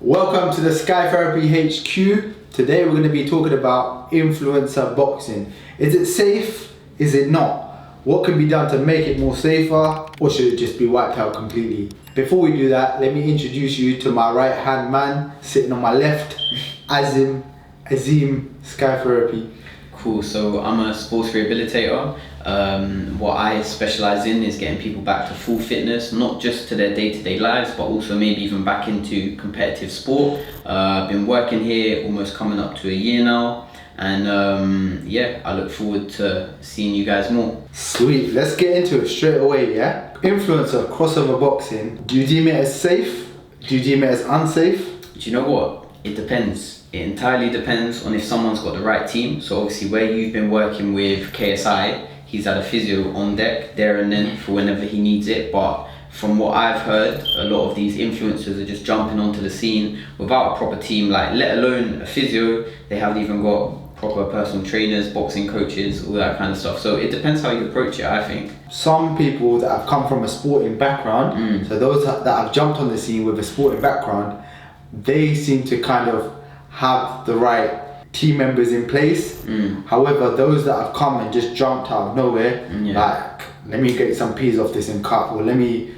Welcome to the Sky Therapy HQ. Today we're going to be talking about influencer boxing. Is it safe? Is it not? What can be done to make it more safer, or should it just be wiped out completely? Before we do that, let me introduce you to my right hand man sitting on my left, Azim Sky Therapy. Cool, so I'm a sports rehabilitator. What I specialise in is getting people back to full fitness, not just to their day-to-day lives, but also maybe even back into competitive sport. I've been working here almost coming up to a year now, and I look forward to seeing you guys more. Sweet, let's get into it straight away, yeah? Influencer, crossover boxing, do you deem it as safe? Do you deem it as unsafe? Do you know what? It depends. It entirely depends on if someone's got the right team. So obviously where you've been working with KSI, he's had a physio on deck there and then for whenever he needs it. But from what I've heard, a lot of these influencers are just jumping onto the scene without a proper team, like let alone a physio. They haven't even got proper personal trainers, boxing coaches, all that kind of stuff. So it depends how you approach it, I think. Some people that have come from a sporting background, so those that have jumped on the scene with a sporting background, they seem to kind of have the right team members in place. However, those that have come and just jumped out of nowhere, like let me get some peas off this and cut, or let me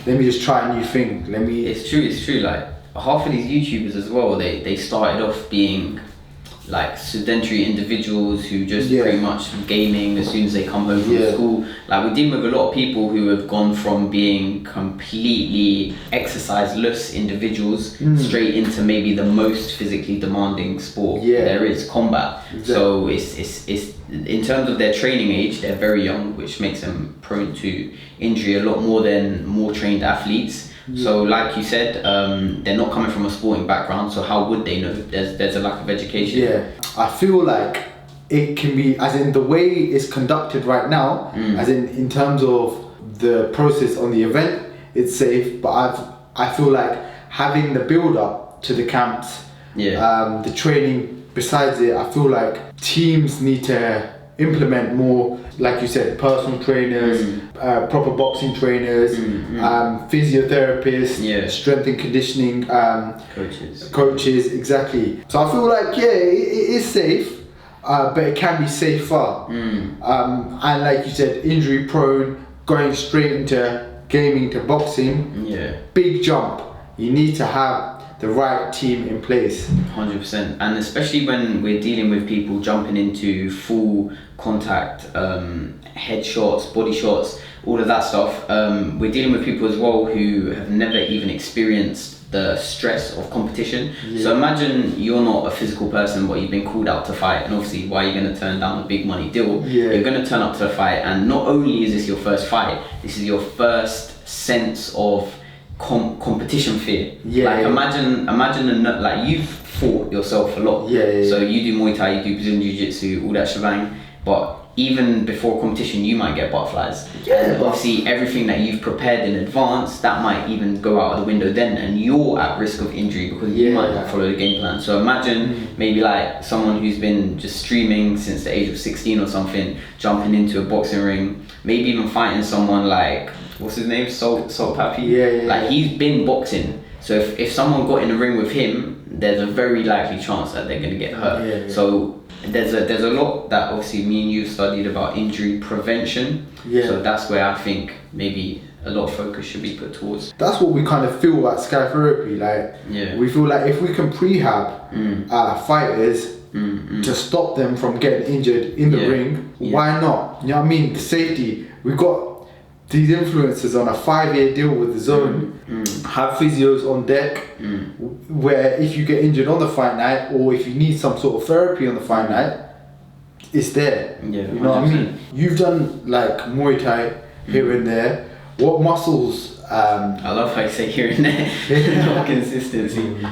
just try a new thing. It's true. Like half of these YouTubers as well, they started off being like sedentary individuals who just pretty much gaming as soon as they come home from school. Like we're dealing with a lot of people who have gone from being completely exercise-less individuals straight into maybe the most physically demanding sport there is, combat. Exactly. So it's in terms of their training age, they're very young, which makes them prone to injury a lot more than more trained athletes. So like you said, they're not coming from a sporting background, so how would they know? There's a lack of education. Yeah, I feel like it can be, as in the way it's conducted right now, as in terms of the process on the event, it's safe, but I feel like having the build up to the camps, the training besides it, I feel like teams need to implement more, like you said, personal trainers, proper boxing trainers, physiotherapists, strength and conditioning coaches, exactly. So I feel like it is safe, but it can be safer. And like you said, injury prone, going straight into gaming to boxing, big jump. You need to have the right team in place. 100%, and especially when we're dealing with people jumping into full contact head shots, body shots, all of that stuff. We're dealing with people as well who have never even experienced the stress of competition. So imagine you're not a physical person, but you've been called out to fight, and obviously why are you going to turn down a big money deal? You're going to turn up to the fight, and not only is this your first fight, this is your first sense of competition fear. Imagine like you've fought yourself a lot. So you do Muay Thai, you do Brazilian Jiu-Jitsu, all that shebang, but even before competition you might get butterflies. And obviously everything that you've prepared in advance, that might even go out of the window then, and you're at risk of injury because you might not follow the game plan. So imagine maybe like someone who's been just streaming since the age of 16 or something, jumping into a boxing ring, maybe even fighting someone like, what's his name, Sol Papi? Like he's been boxing, so if someone got in the ring with him, there's a very likely chance that they're going to get hurt. So there's a lot that obviously me and you studied about injury prevention. So that's where I think maybe a lot of focus should be put towards. That's what we kind of feel at Sky Therapy. Like we feel like if we can prehab fighters to stop them from getting injured in the ring, why not? You know what I mean? The safety. We got these influencers on a 5-year deal with the Zone, have physios on deck, where if you get injured on the fight night, or if you need some sort of therapy on the fight night, it's there. You know what I mean? You've done like Muay Thai here and there. What muscles? I love how you say here and there. No consistency.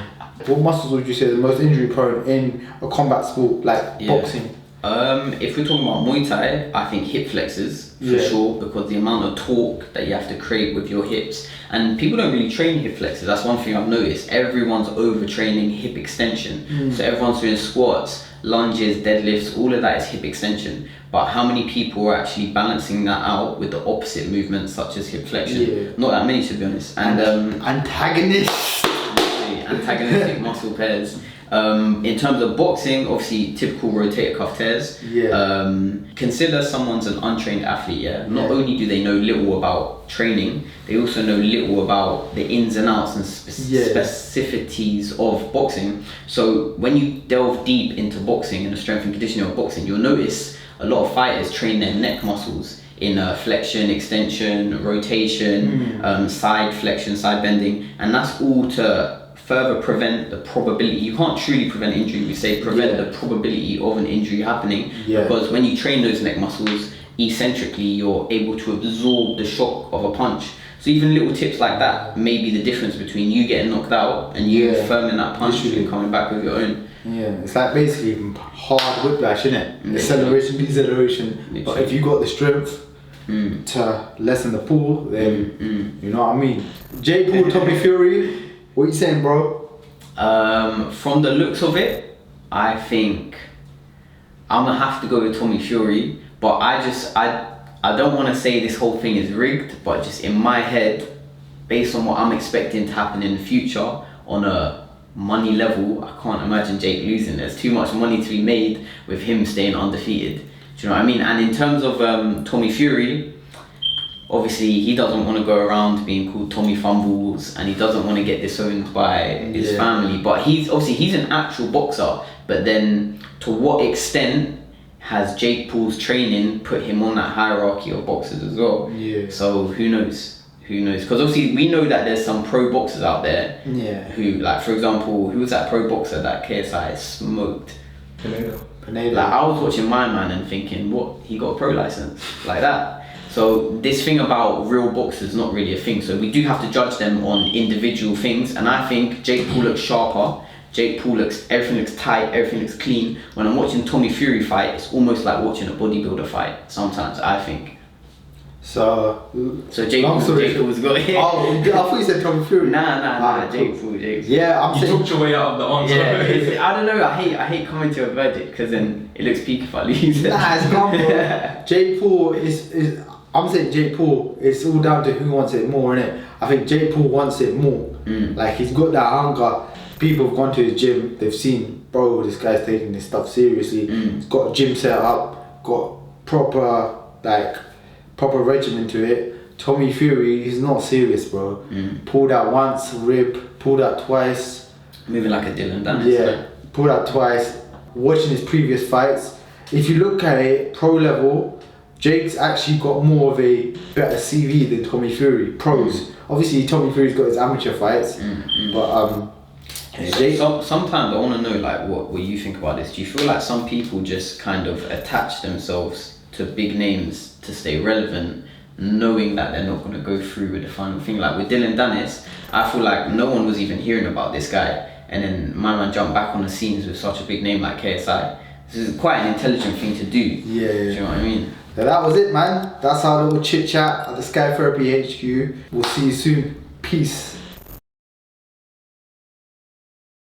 What muscles would you say are the most injury prone in a combat sport like boxing? If we're talking about Muay Thai, I think hip flexors for sure, because the amount of torque that you have to create with your hips, and people don't really train hip flexors. That's one thing I've noticed. Everyone's overtraining hip extension. So everyone's doing squats, lunges, deadlifts, all of that is hip extension. But how many people are actually balancing that out with the opposite movements such as hip flexion? Not that many, to be honest. And antagonists. antagonistic muscle pairs. In terms of boxing, obviously typical rotator cuff tears. Yeah. Consider someone's an untrained athlete. Yeah. Not only do they know little about training, they also know little about the ins and outs and specificities of boxing. So when you delve deep into boxing and the strength and conditioning of boxing, you'll notice a lot of fighters train their neck muscles in flexion, extension, rotation, side flexion, side bending, and that's all to further prevent the probability. You can't truly prevent injury, we say prevent the probability of an injury happening, because when you train those neck muscles eccentrically, you're able to absorb the shock of a punch. So even little tips like that may be the difference between you getting knocked out and you firming that punch and coming back with your own. Yeah, it's like basically hard whiplash, isn't it? Acceleration, deceleration. But if you got the strength to lessen the pull, then you know what I mean. Jake Paul, Tommy Fury. What you saying, bro? From the looks of it, I think I'm gonna have to go with Tommy Fury. But I don't want to say this whole thing is rigged, but just in my head, based on what I'm expecting to happen in the future on a money level, I can't imagine Jake losing. There's too much money to be made with him staying undefeated. Do you know what I mean? And in terms of Tommy Fury, obviously he doesn't want to go around being called Tommy Fumbles, and he doesn't want to get disowned by his family. But he's an actual boxer. But then to what extent has Jake Paul's training put him on that hierarchy of boxers as well? Yeah. So who knows? Because obviously we know that there's some pro boxers out there who, like, for example, who was that pro boxer that KSI smoked? Pineda. Like, I was watching my man and thinking, what? He got a pro license? Like that. So this thing about real boxers is not really a thing. So we do have to judge them on individual things. And I think Jake Paul looks sharper. Jake Paul everything looks tight, everything looks clean. When I'm watching Tommy Fury fight, it's almost like watching a bodybuilder fight. Sometimes, I think. So Jake Paul's got it. Oh, I thought you said Tommy Fury. Nah, Jake Paul. Yeah, you talked your way out of the answer. Yeah, I don't know. I hate coming to a verdict because then it looks peak if I lose. Nah, it's gone, bro. Jake Paul is. I'm saying Jake Paul. It's all down to who wants it more, innit? I think Jake Paul wants it more. Like, he's got that hunger. People have gone to his gym. They've seen, bro, this guy's taking this stuff seriously. He's got a gym set up. Got proper regimen to it. Tommy Fury, he's not serious, bro. Pulled out once, rib. Pulled out twice. Moving like a Dylan Dennis. Yeah, pulled out twice. Watching his previous fights, if you look at it, pro level, Jake's actually got more of a better CV than Tommy Fury. Pros. Obviously, Tommy Fury's got his amateur fights, but Jake. Sometimes I want to know, like, what you think about this. Do you feel like some people just kind of attach themselves to big names to stay relevant, knowing that they're not going to go through with the final thing? Like with Dylan Dennis, I feel like no one was even hearing about this guy, and then my man jumped back on the scenes with such a big name like KSI. This is quite an intelligent thing to do. Yeah. Do you know what I mean? So that was it, man. That's our little chit chat at the Sky Therapy HQ. We'll see you soon. Peace.